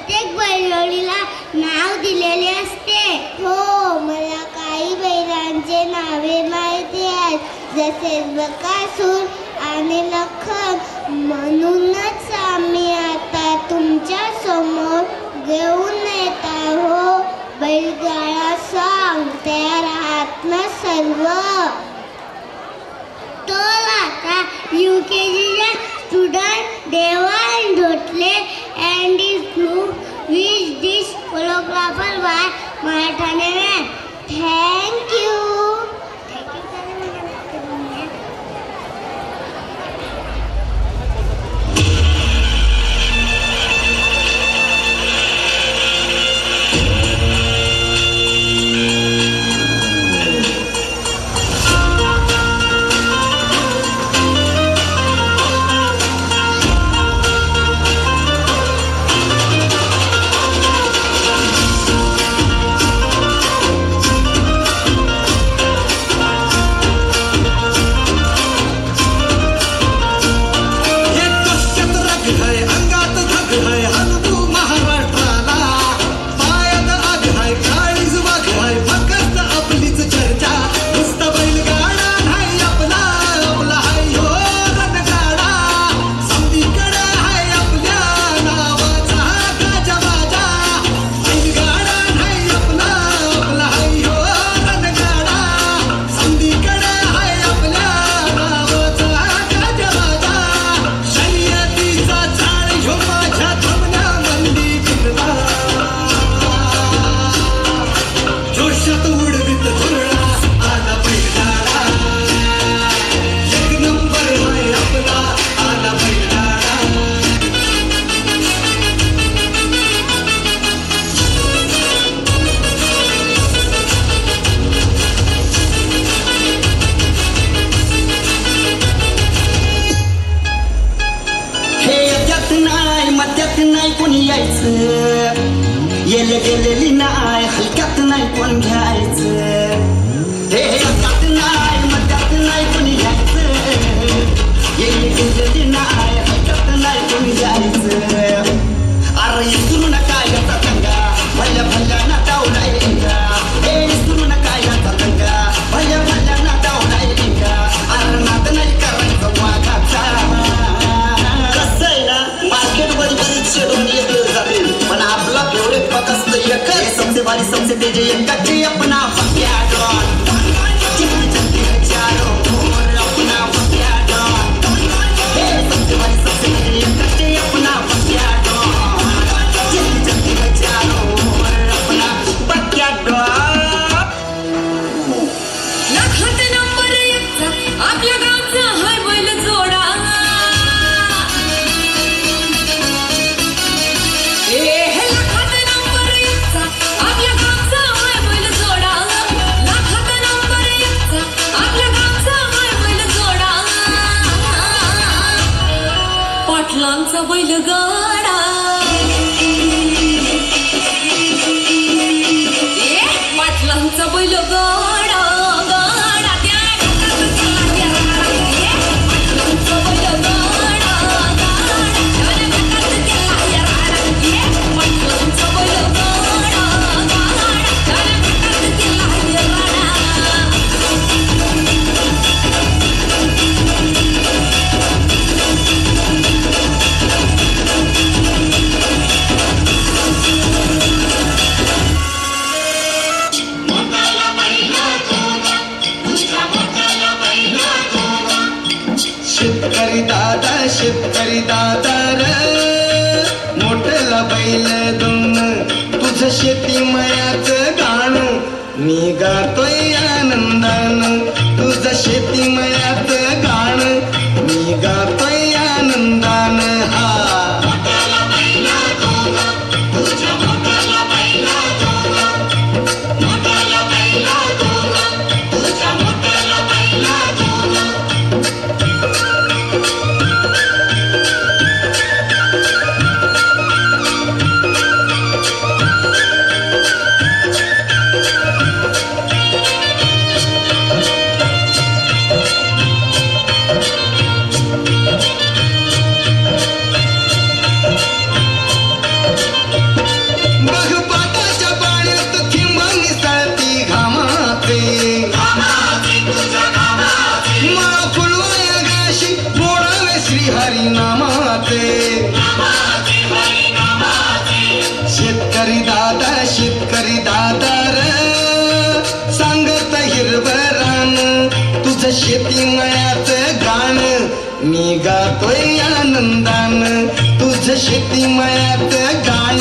प्रत्येक बैलजोडीला नाव दिलेले असते. हो, मला काही बैलांचे नावे माहिती आहेत, जसे बकासूर आणि लखन. म्हणूनच आम्ही आता तुमच्या समोर घेऊन येत आहोत बैलगाडा सॉन्ग. तयार आहात ना सर्व? तर आता UKGच्या student Devan Dhotle and is group which this choreographer by मराठाने मॅम. थँक्यू. येले गेलेली नाही, हलक्यात नाही कोण घ्यायचं. हे हलक्यात नाही, मध्यात नाही कोणी घ्यायचं. येले गेलेली नाही, हलक्यात नाही कोणी घ्यायचं. अरे विसरू नका याचा दंगा, भल्या भल्याना डावला येगा. हे विसरू नका याचा दंगा, भल्या भल्याना डावला येगा. अरे नाद नाही करायचं वाघाचा. कसं आहे ना, मार्केटमध्ये बरीच शेडून येते जातील, पण आपला फेवरेट फक्त एकच. सबसे बड़ी सबसे तेज एकच अपना फकिया डॉन. जितने जल्दी चारों ओर अपना फकिया डॉन. हे सबसे बड़ी सबसे तेज एकच अपना फकिया डॉन. जितने जल्दी चारों ओर अपना फकिया डॉन. लाखात नंबर एकचा आपल्या गावचा हाय बैल जोडा. पाटलांचा बैलगाडा, पाटलांचा बैलगाडा. गाडा त्या पाटलांचा बैलगाडा, पाटलांचा बैलगाडा. शेतकरी दादा र मोठला बैल दोन, तुझं शेती मयाचं गाणं मी गातोय आनंदानं. तुझं शेती मयाचं गाणं मी गातोय आनंदानं. हा गातोय आनंदान तुझ शेती मयात गाण